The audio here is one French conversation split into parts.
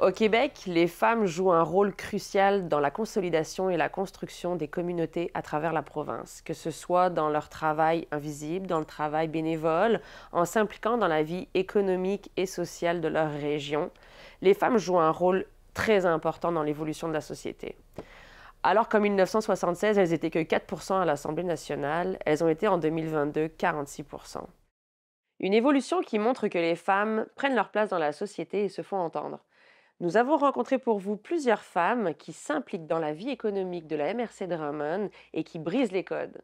Au Québec, les femmes jouent un rôle crucial dans la consolidation et la construction des communautés à travers la province, que ce soit dans leur travail invisible, dans le travail bénévole, en s'impliquant dans la vie économique et sociale de leur région. Les femmes jouent un rôle très important dans l'évolution de la société. Alors qu'en 1976, elles étaient que 4 % à l'Assemblée nationale, elles ont été en 2022 46 %. Une évolution qui montre que les femmes prennent leur place dans la société et se font entendre. Nous avons rencontré pour vous plusieurs femmes qui s'impliquent dans la vie économique de la MRC Drummond et qui brisent les codes.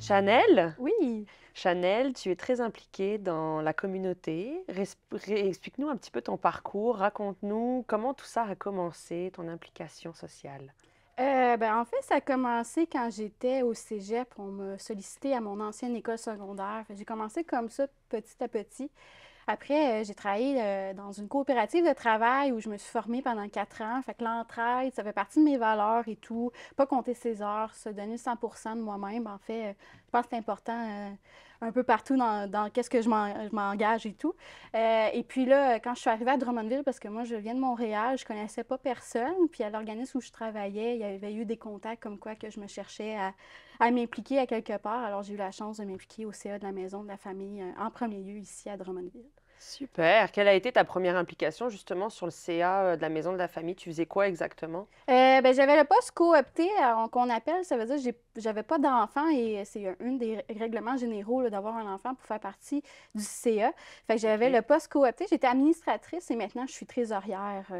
Chanel, Oui. Chanel, tu es très impliquée dans la communauté. Explique-nous un petit peu ton parcours, raconte-nous comment tout ça a commencé, ton implication sociale. En fait, ça a commencé quand j'étais au cégep. On m'a sollicité à mon ancienne école secondaire. J'ai commencé comme ça, petit à petit. Après, j'ai travaillé dans une coopérative de travail où je me suis formée pendant 4 ans. Fait que l'entraide, ça fait partie de mes valeurs et tout. Pas compter ses heures, se donner 100% de moi-même. En fait, je pense que c'est important un peu partout dans qu'est-ce que je m'engage et tout. Et puis là, quand je suis arrivée à Drummondville, parce que moi, je viens de Montréal, je connaissais pas personne. Puis à l'organisme où je travaillais, il y avait eu des contacts comme quoi que je me cherchais à m'impliquer à quelque part. Alors, j'ai eu la chance de m'impliquer au CA de la Maison de la Famille en premier lieu ici à Drummondville. Super. Quelle a été ta première implication justement sur le CA de la Maison de la Famille? Tu faisais quoi exactement? J'avais le poste coopté, qu'on appelle, ça veut dire que j'avais pas d'enfant et c'est un des règlements généraux là, d'avoir un enfant pour faire partie du CA. Fait que j'avais OK. le poste coopté, j'étais administratrice et maintenant je suis trésorière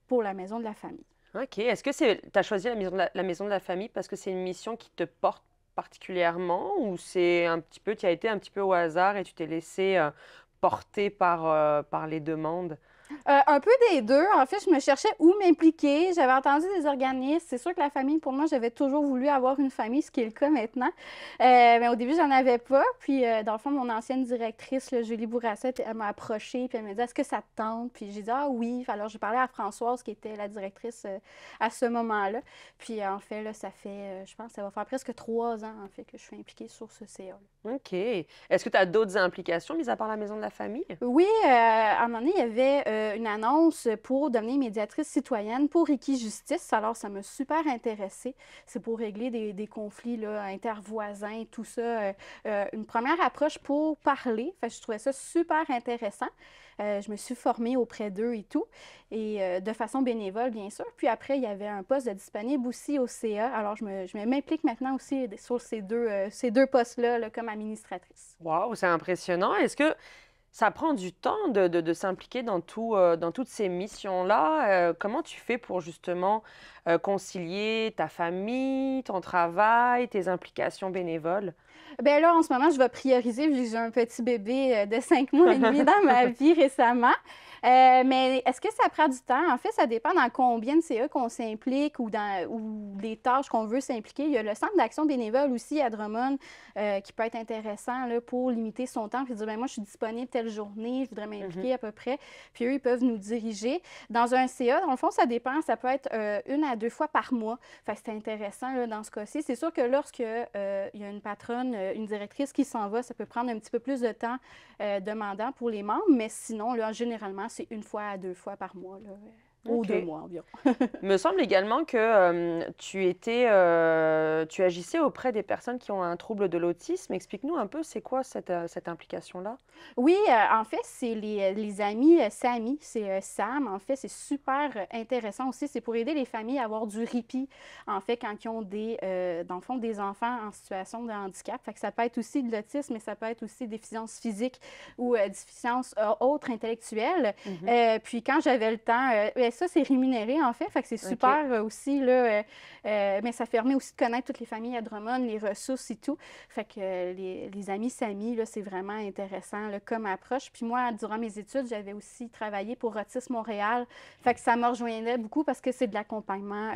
pour la Maison de la Famille. OK. Est-ce que tu as choisi la Maison de la Famille parce que c'est une mission qui te porte particulièrement ou c'est un petit peu, tu as été un petit peu au hasard et tu t'es laissé porter par les demandes? Un peu des deux. En fait, je me cherchais où m'impliquer. J'avais entendu des organismes. C'est sûr que la famille, pour moi, j'avais toujours voulu avoir une famille, ce qui est le cas maintenant. Mais au début, j'en avais pas. Puis, dans le fond, mon ancienne directrice, là, Julie Bourassa, elle m'a approchée. Puis, elle m'a dit, est-ce que ça te tente? Puis, j'ai dit, ah oui. Alors, j'ai parlé à Françoise, qui était la directrice à ce moment-là. Puis, en fait, là, ça fait, je pense, ça va faire presque 3 ans, en fait, que je suis impliquée sur ce CA-là. OK. Est-ce que tu as d'autres implications, mis à part la Maison de la Famille? Oui, à un moment donné, il y avait une annonce pour devenir médiatrice citoyenne pour Équijustice. Alors, ça m'a super intéressée. C'est pour régler des conflits là, intervoisins, tout ça. Une première approche pour parler. Fait que je trouvais ça super intéressant. Je me suis formée auprès d'eux et tout, et de façon bénévole, bien sûr. Puis après, il y avait un poste de disponible aussi au CA. Alors, m'implique maintenant aussi sur ces deux postes-là là, comme administratrice. Waouh, c'est impressionnant. Est-ce que ça prend du temps de s'impliquer dans toutes ces missions-là? Comment tu fais pour justement concilier ta famille, ton travail, tes implications bénévoles? Ben là, en ce moment, je vais prioriser, vu que j'ai un petit bébé de 5 mois et demi dans ma vie récemment. Mais est-ce que ça prend du temps? En fait, ça dépend dans combien de CA qu'on s'implique ou les tâches qu'on veut s'impliquer. Il y a le centre d'action bénévole aussi à Drummond qui peut être intéressant là, pour limiter son temps puis dire, ben moi, je suis disponible telle journée, je voudrais Mhm. m'impliquer à peu près. Puis eux, ils peuvent nous diriger. Dans un CA, dans le fond, ça dépend. Ça peut être 1 à 2 fois par mois. Fait que c'est intéressant là, dans ce cas-ci. C'est sûr que lorsque il y a une patronne, une directrice qui s'en va, ça peut prendre un petit peu plus de temps demandant pour les membres, mais sinon, là, généralement, c'est 1 fois à 2 fois par mois, là, ou OK. 2 mois environ. Il me semble également que tu agissais auprès des personnes qui ont un trouble de l'autisme. Explique-nous un peu, c'est quoi cette implication-là? Oui, en fait, c'est les amis SAMI, c'est Sam. En fait, c'est super intéressant aussi. C'est pour aider les familles à avoir du répit, en fait, quand ils ont dans le fond, des enfants en situation de handicap. Fait que ça peut être aussi de l'autisme, mais ça peut être aussi déficience physique ou déficience autre intellectuelle. Mhm. Puis quand j'avais le temps, ça, c'est rémunéré, en fait. Fait que c'est OK. super aussi, là. Mais ça permet aussi de connaître toutes les familles à Drummond, les ressources et tout. Fait que les amis Samy, là, c'est vraiment intéressant, là, comme approche. Puis moi, durant mes études, j'avais aussi travaillé pour Autisme Montréal. Fait que ça me rejoignait beaucoup parce que c'est de l'accompagnement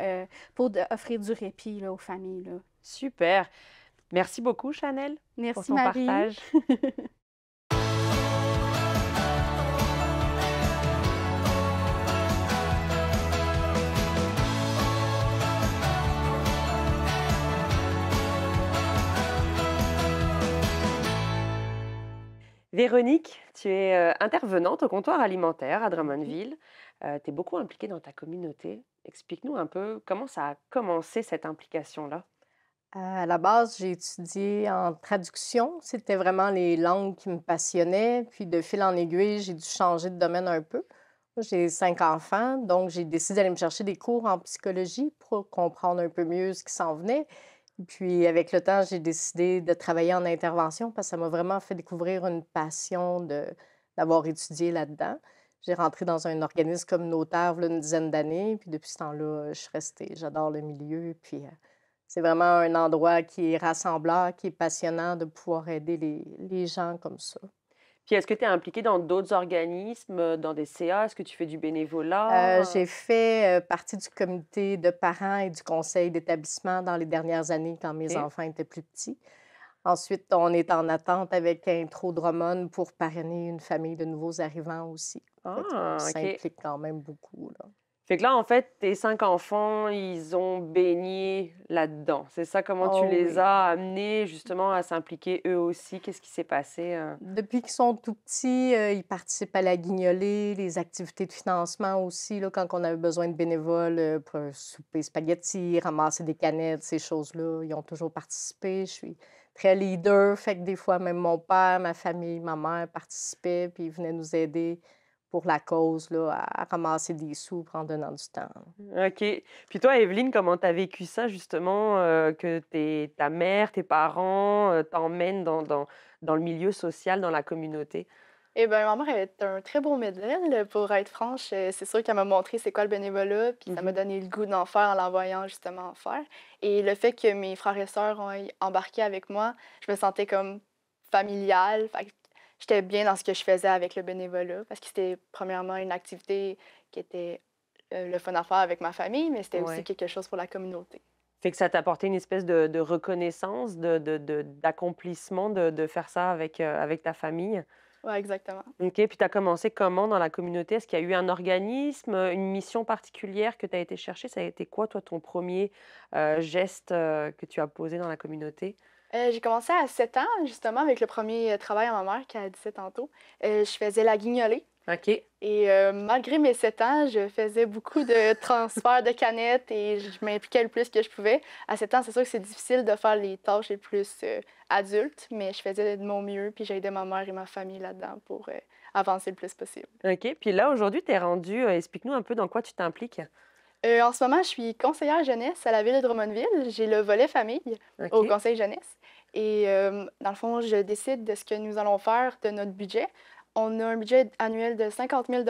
pour offrir du répit, là, aux familles, là. Super. Merci beaucoup, Chanel, pour Merci, ton Marie. partage. Véronique, tu es intervenante au comptoir alimentaire à Oui. Drummondville. Tu es beaucoup impliquée dans ta communauté. Explique-nous un peu comment ça a commencé cette implication-là. À la base, j'ai étudié en traduction. C'était vraiment les langues qui me passionnaient. Puis de fil en aiguille, j'ai dû changer de domaine un peu. Moi, j'ai 5 enfants, donc j'ai décidé d'aller me chercher des cours en psychologie pour comprendre un peu mieux ce qui s'en venait. Puis avec le temps, j'ai décidé de travailler en intervention parce que ça m'a vraiment fait découvrir une passion d'avoir étudié là-dedans. J'ai rentré dans un organisme communautaire il y a une dizaine d'années, puis depuis ce temps-là, je suis restée. J'adore le milieu, puis c'est vraiment un endroit qui est rassembleur, qui est passionnant de pouvoir aider les gens comme ça. Puis est-ce que tu es impliquée dans d'autres organismes, dans des CA? Est-ce que tu fais du bénévolat? J'ai fait, partie du comité de parents et du conseil d'établissement dans les dernières années quand mes OK. enfants étaient plus petits. Ensuite, on est en attente avec Intro Drummond pour parrainer une famille de nouveaux arrivants aussi. Fait qu'on Ah, OK. s'implique quand même beaucoup, là. Fait que là, en fait, tes 5 enfants, ils ont baigné là-dedans. C'est ça? Comment tu Oh les oui. as amenés justement à s'impliquer eux aussi? Qu'est-ce qui s'est passé? Depuis qu'ils sont tout petits, ils participent à la guignolée, les activités de financement aussi, là, quand on avait besoin de bénévoles, pour un souper spaghetti, ramasser des canettes, ces choses-là, ils ont toujours participé. Je suis très leader, fait que des fois, même mon père, ma famille, ma mère participaient, puis ils venaient nous aider pour la cause, là, à ramasser des sous, en donnant du temps. OK. Puis toi, Evelyne, comment tu as vécu ça justement, que ta mère, tes parents, t'emmènent dans le milieu social, dans la communauté? Eh ben, ma mère est un très beau modèle, pour être franche, c'est sûr qu'elle m'a montré c'est quoi le bénévolat, puis ça m'a Mmh. donné le goût d'en faire en l'envoyant justement en faire et le fait que mes frères et sœurs ont embarqué avec moi, je me sentais comme familiale, fait que j'étais bien dans ce que je faisais avec le bénévolat parce que c'était premièrement une activité qui était, le fun à faire avec ma famille, mais c'était aussi Ouais. quelque chose pour la communauté. Fait que ça t'a apporté une espèce de reconnaissance, d'accomplissement de faire ça avec ta famille? Ouais, exactement. OK, puis tu as commencé comment dans la communauté? Est-ce qu'il y a eu un organisme, une mission particulière que tu as été chercher? Ça a été quoi, toi, ton premier geste, que tu as posé dans la communauté? J'ai commencé à 7 ans justement avec le premier travail à ma mère qu'elle disait tantôt. Je faisais la guignolée. OK. Et malgré mes 7 ans, je faisais beaucoup de transferts de canettes et je m'impliquais le plus que je pouvais. À 7 ans, c'est sûr que c'est difficile de faire les tâches les plus, adultes, mais je faisais de mon mieux, puis j'ai aidé ma mère et ma famille là-dedans pour, avancer le plus possible. OK, puis là, aujourd'hui, tu es rendue, explique-nous un peu dans quoi tu t'impliques? En ce moment, je suis conseillère jeunesse à la ville de Drummondville. J'ai le volet famille au OK, conseil jeunesse et dans le fond, je décide de ce que nous allons faire de notre budget. On a un budget annuel de 50 000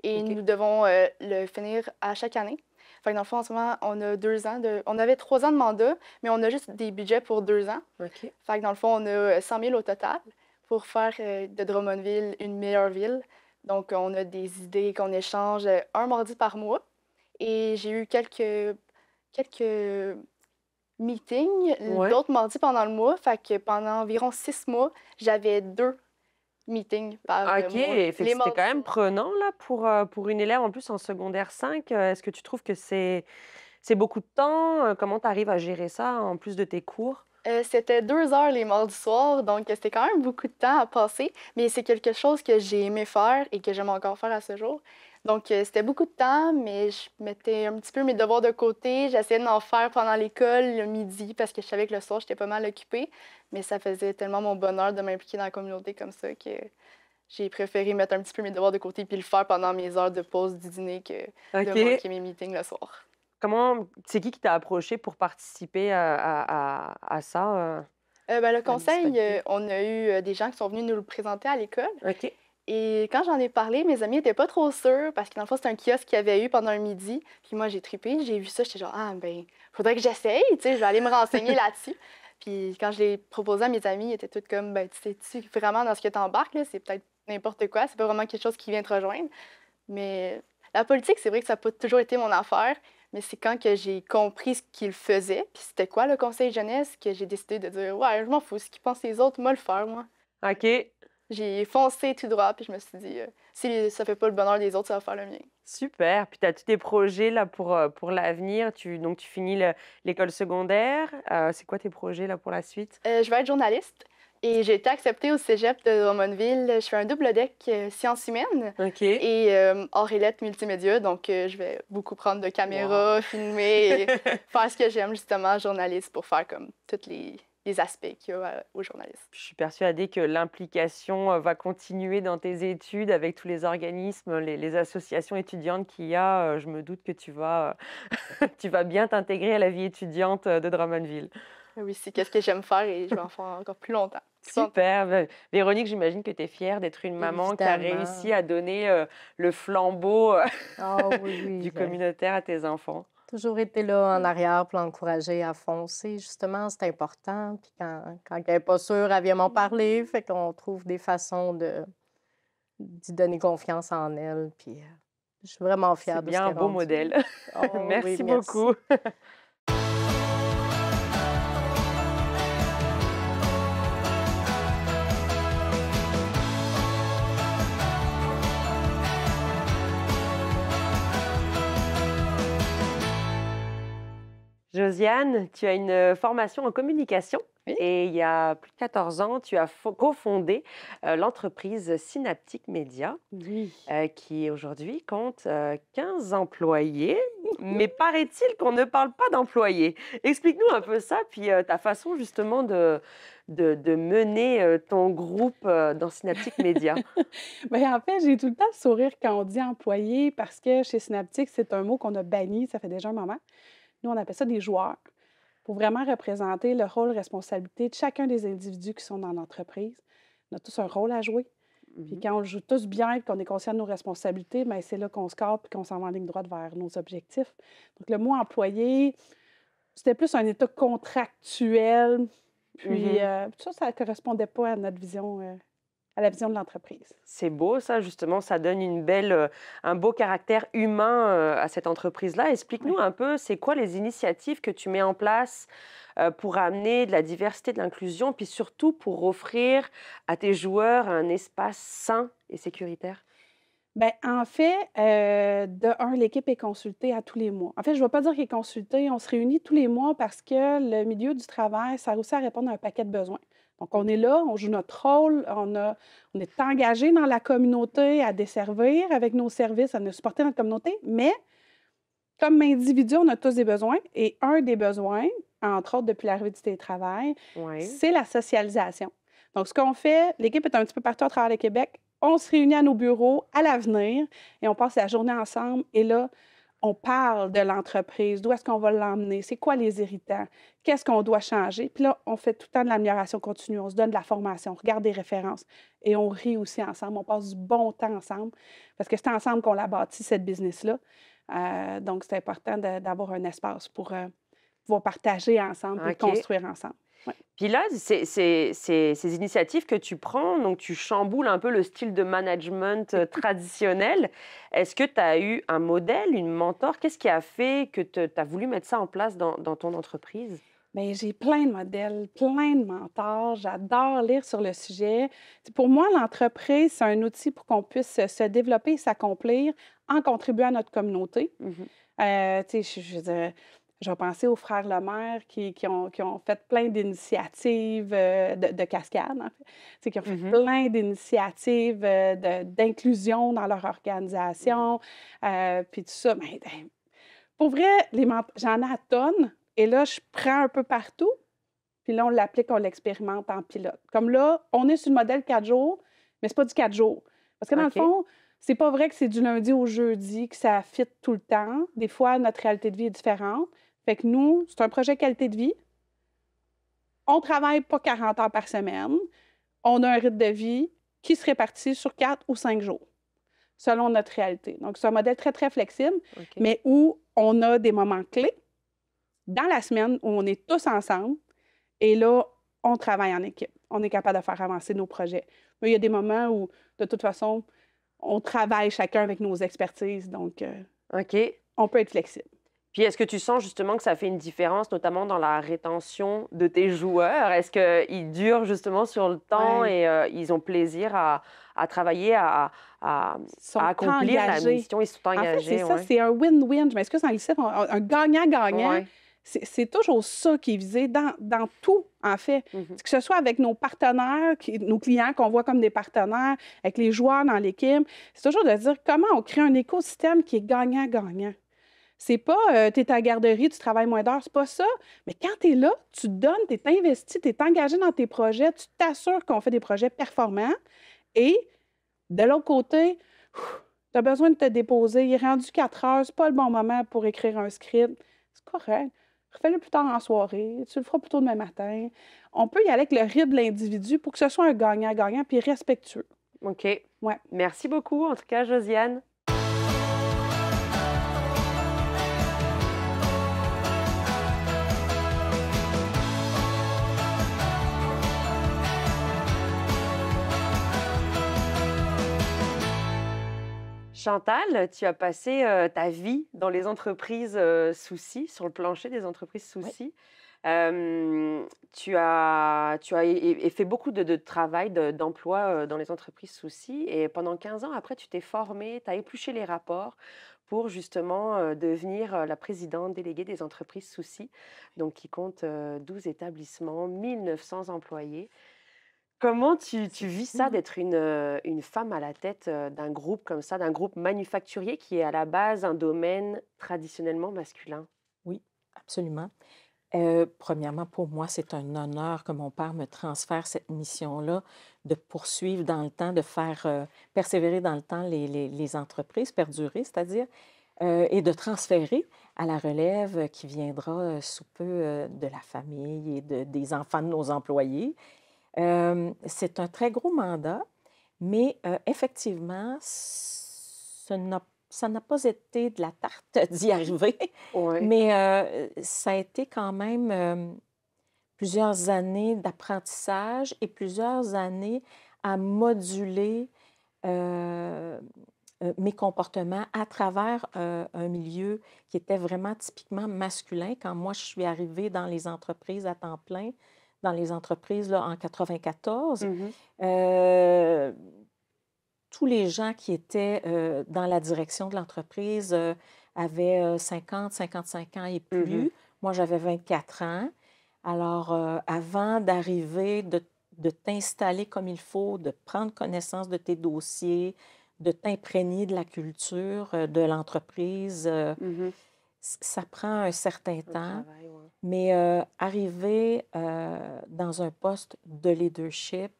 et OK, nous devons, le finir à chaque année. Fait que dans le fond, en ce moment, on a 2 ans de on avait 3 ans de mandat, mais on a juste des budgets pour 2 ans. OK. Fait que dans le fond, on a, 100 000 au total pour faire, de Drummondville une meilleure ville. Donc on a des idées qu'on échange, un mardi par mois et j'ai eu quelques meetings Ouais. d'autres mardis pendant le mois. Fait que pendant environ 6 mois, j'avais 2 meetings par, OK, mois, fait que les c'était mardis quand même soirs. prenant là pour une élève en plus en secondaire 5. Est-ce que tu trouves que c'est beaucoup de temps? Comment tu arrives à gérer ça en plus de tes cours? C'était 2 heures les mardis soirs, donc c'était quand même beaucoup de temps à passer, mais c'est quelque chose que j'ai aimé faire et que j'aime encore faire à ce jour. Donc c'était beaucoup de temps, mais je mettais un petit peu mes devoirs de côté. J'essayais d'en faire pendant l'école, le midi, parce que je savais que le soir, j'étais pas mal occupée, mais ça faisait tellement mon bonheur de m'impliquer dans la communauté comme ça que j'ai préféré mettre un petit peu mes devoirs de côté puis le faire pendant mes heures de pause du dîner que de OK. manquer mes meetings le soir. Comment c'est qui t'a approché pour participer à ça, Ben, le à la conseil, disponibilité? on a eu, des gens qui sont venus nous le présenter à l'école. OK. Et quand j'en ai parlé, mes amis n'étaient pas trop sûrs parce que dans le fond, c'était un kiosque qu'il y avait eu pendant un midi. Puis moi, j'ai trippé, j'ai vu ça, j'étais genre, ah, ben, faudrait que j'essaye, tu sais, je vais aller me renseigner là-dessus. Puis quand je l'ai proposé à mes amis, ils étaient tous comme, ben, tu sais-tu vraiment dans ce que t'embarques, là, c'est peut-être n'importe quoi, c'est pas vraiment quelque chose qui vient te rejoindre. Mais la politique, c'est vrai que ça n'a pas toujours été mon affaire, mais c'est quand que j'ai compris ce qu'ils faisaient, puis c'était quoi le conseil jeunesse, que j'ai décidé de dire, ouais, je m'en fous, ce qu'ils pensent les autres, moi le faire, moi. OK, J'ai foncé tout droit, puis je me suis dit, si ça fait pas le bonheur des autres, ça va faire le mien. super. Puis as-tu des projets là pour l'avenir? Donc tu finis l'école secondaire. C'est quoi tes projets là pour la suite? Je vais être journaliste et j'ai été acceptée au cégep de Drummondville. Je fais un double deck sciences humaines OK. et arts et lettres multimédia. Donc, je vais beaucoup prendre de caméras, filmer et faire ce que j'aime, justement, journaliste, pour faire comme tous les aspects qu'il y a au journalisme. Je suis persuadée que l'implication va continuer dans tes études avec tous les organismes, les associations étudiantes qu'il y a. Je me doute que tu vas bien t'intégrer à la vie étudiante de Drummondville. Oui, c'est qu'est-ce que j'aime faire et je vais en faire encore plus longtemps. Super. Véronique, j'imagine que tu es fière d'être une maman qui a Évidemment. réussi à donner le flambeau Ah oui, oui, du j'ai communautaire à tes enfants. toujours été là en arrière pour l'encourager à foncer, justement, c'est important. Puis quand elle n'est pas sûre, elle vient m'en parler, fait qu'on trouve des façons d'y donner confiance en elle. Puis je suis vraiment C'est fière de ce bien un qu'elle est beau rendue. modèle. Oh oui, Merci merci. beaucoup. Josiane, tu as une formation en communication Oui. et il y a plus de 14 ans, tu as cofondé l'entreprise Synaptic Media Oui. qui aujourd'hui compte 15 employés, mais paraît-il qu'on ne parle pas d'employés. Explique-nous un peu ça, puis ta façon justement de mener ton groupe dans Synaptic Media. En fait, j'ai tout le temps le sourire quand on dit employé parce que chez Synaptic, c'est un mot qu'on a banni, ça fait déjà un moment. Nous, on appelle ça des joueurs pour vraiment représenter le rôle, responsabilité de chacun des individus qui sont dans l'entreprise. On a tous un rôle à jouer. Puis quand on le joue tous bien et qu'on est conscient de nos responsabilités, bien, c'est là qu'on score et qu'on s'en va en ligne droite vers nos objectifs. Donc, le mot employé, c'était plus un état contractuel. Puis ça ne correspondait pas à notre vision, à la vision de l'entreprise. C'est beau ça, justement, ça donne un beau caractère humain à cette entreprise-là. Explique-nous un peu, c'est quoi les initiatives que tu mets en place pour amener de la diversité, de l'inclusion, puis surtout pour offrir à tes joueurs un espace sain et sécuritaire? En fait, l'équipe est consultée à tous les mois. En fait, je ne vais pas dire qu'elle est consultée, on se réunit tous les mois parce que le milieu du travail sert aussi à répondre à un paquet de besoins. Donc, on est là, on joue notre rôle, on est engagé dans la communauté à desservir avec nos services, à nous supporter notre communauté, mais comme individu, on a tous des besoins et un des besoins, entre autres depuis l'arrivée du télétravail, Oui. c'est la socialisation. Donc, ce qu'on fait, l'équipe est un petit peu partout à travers le Québec, on se réunit à nos bureaux à l'avenir et on passe la journée ensemble et là, on parle de l'entreprise, d'où est-ce qu'on va l'emmener, c'est quoi les irritants, qu'est-ce qu'on doit changer. Puis là, on fait tout le temps de l'amélioration continue, on se donne de la formation, on regarde des références et on rit aussi ensemble, on passe du bon temps ensemble parce que c'est ensemble qu'on l'a bâti, cette business-là. Donc, c'est important d'avoir un espace pour pouvoir partager ensemble et OK. construire ensemble. Ouais. Puis là, ces initiatives que tu prends, donc tu chamboules un peu le style de management traditionnel. Est-ce que tu as eu un modèle, une mentor? Qu'est-ce qui a fait que tu as voulu mettre ça en place dans ton entreprise? Bien, j'ai plein de modèles, plein de mentors. J'adore lire sur le sujet. Pour moi, l'entreprise, c'est un outil pour qu'on puisse se développer et s'accomplir en contribuant à notre communauté. Je veux dire, je vais penser aux frères Lemaire qui ont fait plein d'initiatives de cascade, en fait. Qui ont fait plein d'initiatives d'inclusion dans leur organisation, puis tout ça. Pour vrai, j'en ai à tonnes. Et là, je prends un peu partout, puis là, on l'applique, on l'expérimente en pilote. Comme là, on est sur le modèle 4 jours, mais c'est pas du 4 jours. Parce que dans le fond, c'est pas vrai que c'est du lundi au jeudi, que ça fit tout le temps. Des fois, notre réalité de vie est différente. Fait que nous, c'est un projet qualité de vie. On travaille pas 40 heures par semaine. On a un rythme de vie qui se répartit sur 4 ou 5 jours, selon notre réalité. Donc, c'est un modèle très, très flexible, OK. mais où on a des moments clés dans la semaine où on est tous ensemble et là, on travaille en équipe. On est capable de faire avancer nos projets. Mais il y a des moments où, de toute façon, on travaille chacun avec nos expertises, donc OK. on peut être flexible. Puis est-ce que tu sens justement que ça fait une différence, notamment dans la rétention de tes joueurs? Est-ce qu'ils durent justement sur le temps Ouais. et ils ont plaisir à travailler, à Ils sont accomplir la engagés. mission? Ils sont En fait, engagés, c'est ça, ouais. c'est un win-win. Je m'excuse en lycée, un gagnant-gagnant. Ouais. C'est toujours ça qui est visé dans tout, en fait. Mhm. Que ce soit avec nos partenaires, nos clients qu'on voit comme des partenaires, avec les joueurs dans l'équipe, c'est toujours de dire comment on crée un écosystème qui est gagnant-gagnant. C'est pas tu es à la garderie, tu travailles moins d'heures, c'est pas ça. Mais quand tu es là, tu donnes, tu es investi, tu es engagé dans tes projets, tu t'assures qu'on fait des projets performants. Et de l'autre côté, tu as besoin de te déposer. Il est rendu 4 heures, c'est pas le bon moment pour écrire un script. C'est correct. Refais-le plus tard en soirée, tu le feras plus tôt demain matin. On peut y aller avec le rythme de l'individu pour que ce soit un gagnant-gagnant puis respectueux. OK. Ouais. Merci beaucoup, en tout cas, Josiane. Chantal, tu as passé ta vie dans les entreprises soucis, sur le plancher des entreprises soucis. Tu as fait beaucoup de travail, d'emploi dans les entreprises soucis. Et pendant 15 ans, après, tu t'es formée, tu as épluché les rapports pour justement devenir la présidente déléguée des entreprises soucis, donc qui compte 12 établissements, 1900 employés. Comment tu vis ça d'être une femme à la tête d'un groupe comme ça, d'un groupe manufacturier qui est à la base un domaine traditionnellement masculin? Oui, absolument. Premièrement, pour moi, c'est un honneur que mon père me transfère cette mission-là, de poursuivre dans le temps, de faire persévérer dans le temps les entreprises, perdurer, c'est-à-dire, et de transférer à la relève qui viendra sous peu de la famille et des enfants de nos employés. C'est un très gros mandat, mais effectivement, ça n'a pas été de la tarte d'y arriver, Ouais. mais ça a été quand même plusieurs années d'apprentissage et plusieurs années à moduler mes comportements à travers un milieu qui était vraiment typiquement masculin. Quand moi, je suis arrivée dans les entreprises à temps plein, dans les entreprises là, en 94, Mhm. tous les gens qui étaient dans la direction de l'entreprise avaient 50, 55 ans et plus. Mhm. Moi, j'avais 24 ans. Alors, avant d'arriver, de t'installer comme il faut, de prendre connaissance de tes dossiers, de t'imprégner de la culture de l'entreprise, Mhm. ça prend un certain Un temps. travail, ouais. Mais arriver dans un poste de leadership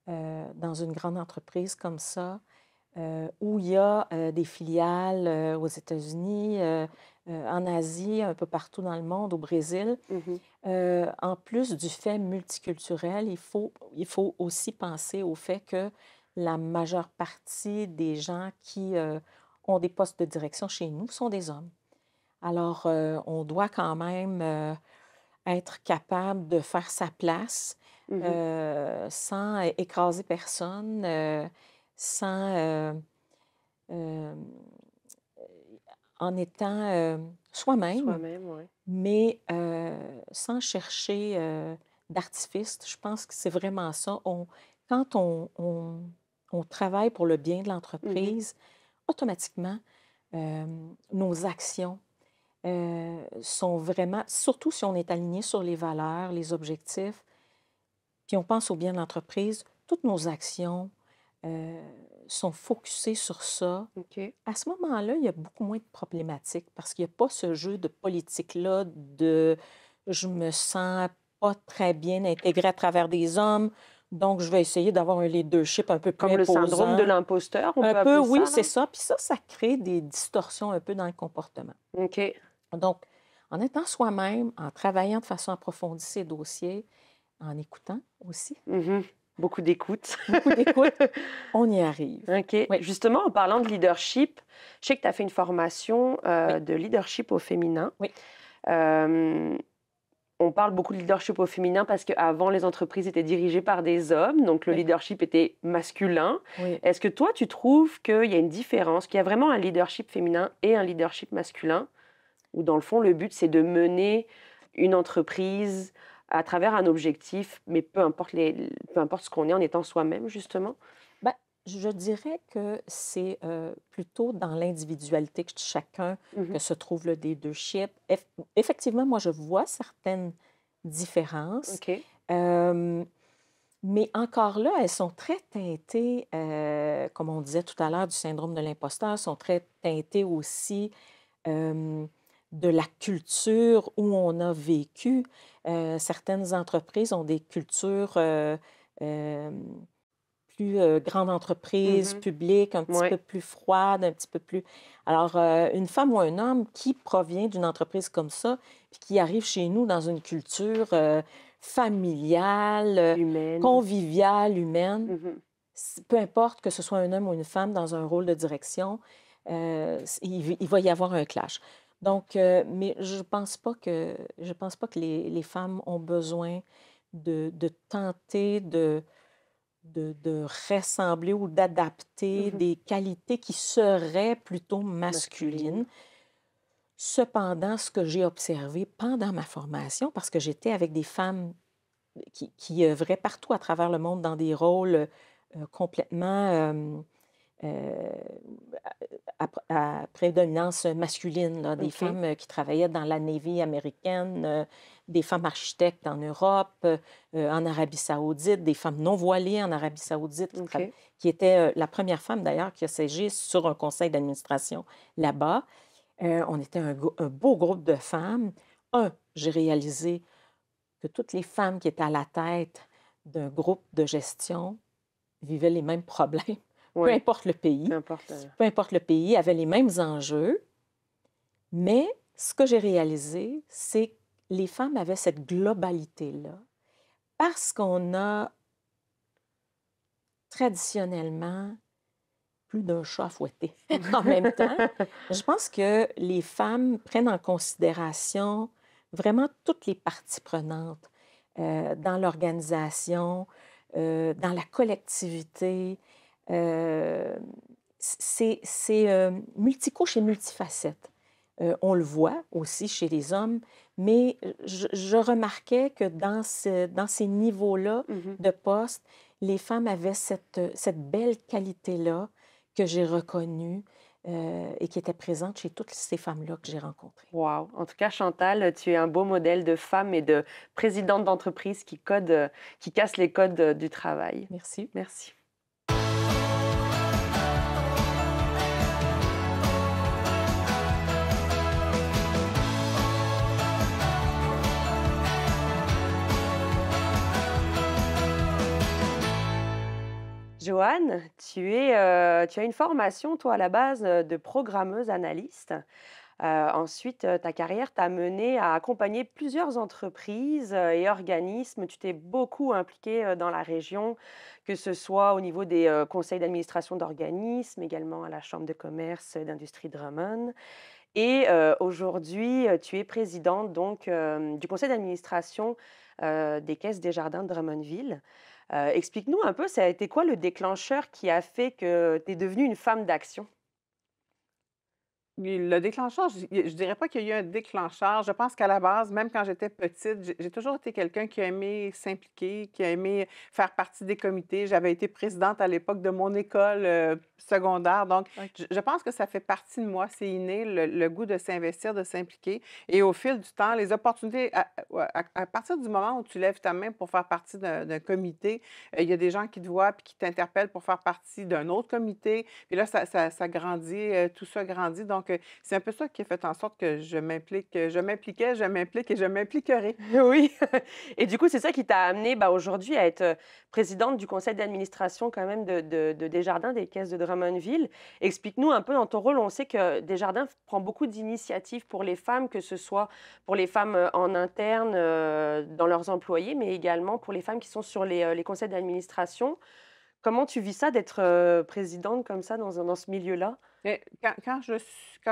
dans une grande entreprise comme ça, où il y a des filiales aux États-Unis, en Asie, un peu partout dans le monde, au Brésil, Mhm. en plus du fait multiculturel, il faut aussi penser au fait que la majeure partie des gens qui ont des postes de direction chez nous sont des hommes. Alors, on doit quand même être capable de faire sa place Mhm. sans écraser personne, sans, euh, en étant soi-même, Soi-même, ouais. mais sans chercher d'artifice. Je pense que c'est vraiment ça. Quand on travaille pour le bien de Mhm. l'entreprise, automatiquement, nos actions sont vraiment, surtout si on est aligné sur les valeurs, les objectifs, puis on pense au bien de l'entreprise, toutes nos actions sont focusées sur ça. OK. À ce moment-là, il y a beaucoup moins de problématiques parce qu'il n'y a pas ce jeu de politique-là de je me sens pas très bien intégrée à travers des hommes, donc je vais essayer d'avoir un leadership un peu plus Comme le syndrome de imposant. l'imposteur, on Un peut peu, appeler oui, ça, c'est là? ça. Puis ça crée des distorsions un peu dans le comportement. OK. Donc, en étant soi-même, en travaillant de façon approfondie ses dossiers, en écoutant aussi, Mhm. Beaucoup d'écoute. beaucoup d'écoute, on y arrive. OK. Oui, Justement, en parlant de leadership, je sais que tu as fait une formation oui, de leadership au féminin. oui, Euh, on parle beaucoup de leadership au féminin parce qu'avant, les entreprises étaient dirigées par des hommes, donc le oui, leadership était masculin. oui. Est-ce que toi, tu trouves qu'il y a une différence, qu'il y a vraiment un leadership féminin et un leadership masculin, où dans le fond, le but, c'est de mener une entreprise à travers un objectif, mais peu importe ce qu'on est en étant soi-même, justement? Ben, je dirais que c'est plutôt dans l'individualité que chacun Mhm. que se trouve le leadership. Effectivement, moi, je vois certaines différences, OK. euh, mais encore là, elles sont très teintées, comme on disait tout à l'heure, du syndrome de l'imposteur, sont très teintées aussi euh, de la culture où on a vécu. Certaines entreprises ont des cultures euh, plus grandes entreprises, Mhm. publiques, un petit Ouais. peu plus froides, un petit peu plus... Alors, une femme ou un homme qui provient d'une entreprise comme ça, puis qui arrive chez nous dans une culture familiale, Humaine. conviviale, humaine, Mhm. peu importe que ce soit un homme ou une femme dans un rôle de direction, il va y avoir un clash. Donc, mais je pense pas que les femmes ont besoin de tenter de ressembler ou d'adapter Mhm. des qualités qui seraient plutôt Masculine. masculines. Cependant, ce que j'ai observé pendant ma formation, parce que j'étais avec des femmes qui œuvraient partout à travers le monde dans des rôles complètement euh, à prédominance masculine, là, des OK. femmes qui travaillaient dans la Navy américaine, des femmes architectes en Europe, en Arabie saoudite, des femmes non voilées en Arabie saoudite, OK. qui était la première femme d'ailleurs qui a siégé sur un conseil d'administration là-bas. On était un beau groupe de femmes. J'ai réalisé que toutes les femmes qui étaient à la tête d'un groupe de gestion vivaient les mêmes problèmes, peu Ouais. importe le pays. Peu importe. Peu importe le pays, avaient les mêmes enjeux. Mais ce que j'ai réalisé, c'est que les femmes avaient cette globalité-là parce qu'on a traditionnellement plus d'un chat à fouetter en même temps. Je pense que les femmes prennent en considération vraiment toutes les parties prenantes dans l'organisation, dans la collectivité. Euh, c'est multicouche et multifacette. On le voit aussi chez les hommes, mais je remarquais que dans ces niveaux-là Mhm. de poste, les femmes avaient cette belle qualité-là que j'ai reconnue et qui était présente chez toutes ces femmes-là que j'ai rencontrées. Wow. En tout cas, Chantal, tu es un beau modèle de femme et de présidente d'entreprise qui casse les codes du travail. Merci. Merci. Joanne, tu as une formation, toi, à la base, de programmeuse analyste. Ensuite, ta carrière t'a mené à accompagner plusieurs entreprises et organismes. Tu t'es beaucoup impliquée dans la région, que ce soit au niveau des conseils d'administration d'organismes, également à la Chambre de commerce et d'industrie Drummond. Et aujourd'hui, tu es présidente donc du conseil d'administration des Caisses des Jardins de Drummondville. Explique-nous un peu, ça a été quoi le déclencheur qui a fait que tu es devenue une femme d'action? Oui, le déclencheur, je dirais pas qu'il y a eu un déclencheur. Je pense qu'à la base, même quand j'étais petite, j'ai toujours été quelqu'un qui a aimé s'impliquer, qui a aimé faire partie des comités. J'avais été présidente à l'époque de mon école secondaire. Donc, je pense que ça fait partie de moi. C'est inné, le goût de s'investir, de s'impliquer. Et au fil du temps, les opportunités, à partir du moment où tu lèves ta main pour faire partie d'un comité, il y a des gens qui te voient puis qui t'interpellent pour faire partie d'un autre comité. Puis là, ça grandit, tout ça grandit. Donc, Donc, c'est un peu ça qui a fait en sorte que je m'impliquais, je m'implique et je m'impliquerai. Oui. Et du coup, c'est ça qui t'a amené aujourd'hui à être présidente du conseil d'administration quand même de Desjardins, des caisses de Drummondville. Explique-nous un peu dans ton rôle. On sait que Desjardins prend beaucoup d'initiatives pour les femmes, que ce soit pour les femmes en interne, dans leurs employés, mais également pour les femmes qui sont sur les conseils d'administration. Comment tu vis ça d'être présidente comme ça dans ce milieu-là? Mais quand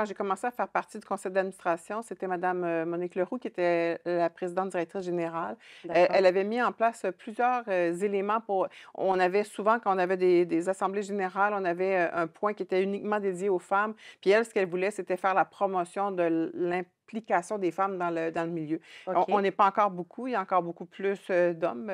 j'ai commencé à faire partie du conseil d'administration, c'était Mme Monique Leroux qui était la présidente directrice générale. D'accord. Elle avait mis en place plusieurs éléments pour. On avait souvent, quand on avait des assemblées générales, on avait un point qui était uniquement dédié aux femmes. Puis elle, ce qu'elle voulait, c'était faire la promotion de l'implication des femmes dans le milieu. OK. On n'est pas encore beaucoup, il y a encore beaucoup plus d'hommes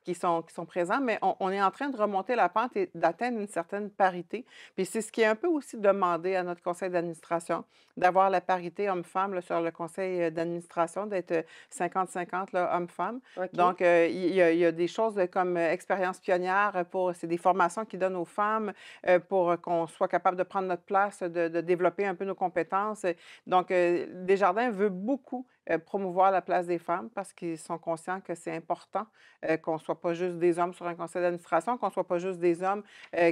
qui sont présents, mais on est en train de remonter la pente et d'atteindre une certaine parité. Puis c'est ce qui est un peu aussi demandé à notre conseil d'administration, d'avoir la parité homme-femme là, sur le conseil d'administration, d'être 50-50 là, hommes-femmes. OK. Donc, il y a des choses comme expérience pionnière c'est des formations qu'ils donnent aux femmes pour qu'on soit capable de prendre notre place, de développer un peu nos compétences. Donc, Desjardins veut beaucoup promouvoir la place des femmes parce qu'ils sont conscients que c'est important qu'on ne soit pas juste des hommes sur un conseil d'administration, qu'on ne soit pas juste des hommes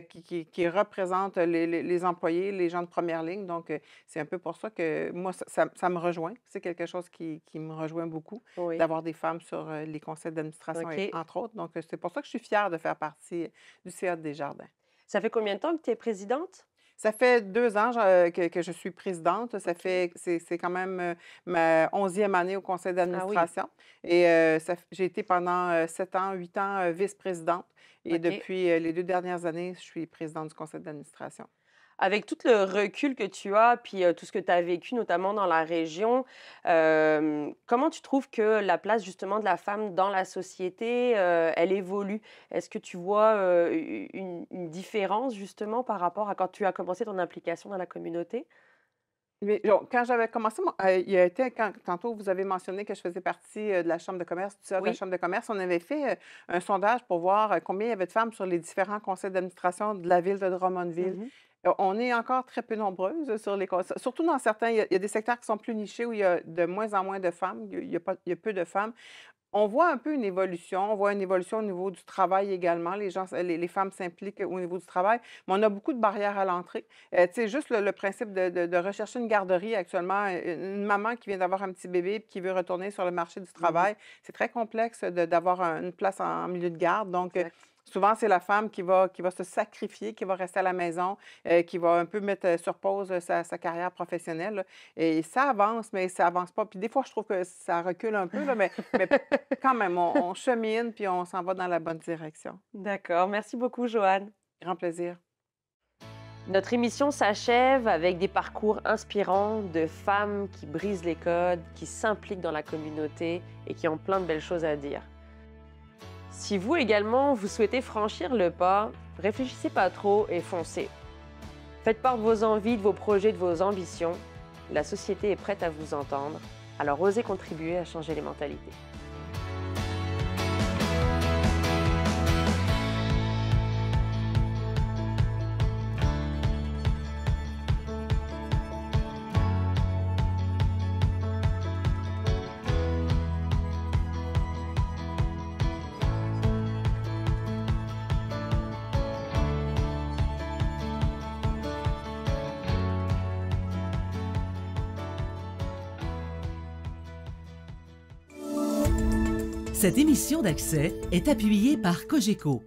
qui représentent les employés, les gens de première ligne. Donc, c'est un peu pour ça que moi, ça me rejoint. C'est quelque chose qui me rejoint beaucoup, Oui. d'avoir des femmes sur les conseils d'administration, OK. entre autres. Donc, c'est pour ça que je suis fière de faire partie du CA de Desjardins. Ça fait combien de temps que tu es présidente? Ça fait 2 ans que je suis présidente. C'est quand même ma 11e année au conseil Ah oui. d'administration. Et j'ai été pendant 7 ans, 8 ans vice-présidente. Et OK. depuis les 2 dernières années, je suis présidente du conseil d'administration. Avec tout le recul que tu as, puis tout ce que tu as vécu, notamment dans la région, comment tu trouves que la place justement de la femme dans la société, elle évolue? Est-ce que tu vois une différence justement par rapport à quand tu as commencé ton implication dans la communauté? Mais donc, quand j'avais commencé, il y a été, tantôt vous avez mentionné que je faisais partie de la Chambre de commerce, du CA de la Oui. Chambre de commerce, on avait fait un sondage pour voir combien il y avait de femmes sur les différents conseils d'administration de la ville de Drummondville. Mhm. On est encore très peu nombreuses sur les conseils, surtout dans certains, il y a des secteurs qui sont plus nichés où il y a de moins en moins de femmes, il y a peu de femmes. On voit un peu une évolution. On voit une évolution au niveau du travail également. Les femmes s'impliquent au niveau du travail, mais on a beaucoup de barrières à l'entrée. Tu sais, juste le principe de rechercher une garderie actuellement, une maman qui vient d'avoir un petit bébé et qui veut retourner sur le marché du travail, c'est très complexe d'avoir une place en milieu de garde. Donc, Exact. souvent, c'est la femme qui va se sacrifier, qui va rester à la maison, qui va un peu mettre sur pause sa carrière professionnelle, là. Et ça avance, mais ça avance pas. Puis des fois, je trouve que ça recule un peu, là, mais quand même, on chemine puis on s'en va dans la bonne direction. D'accord. Merci beaucoup, Joanne. Grand plaisir. Notre émission s'achève avec des parcours inspirants de femmes qui brisent les codes, qui s'impliquent dans la communauté et qui ont plein de belles choses à dire. Si vous également, vous souhaitez franchir le pas, réfléchissez pas trop et foncez. Faites part de vos envies, de vos projets, de vos ambitions. La société est prête à vous entendre, alors osez contribuer à changer les mentalités. Cette émission d'Accès est appuyée par Cogeco.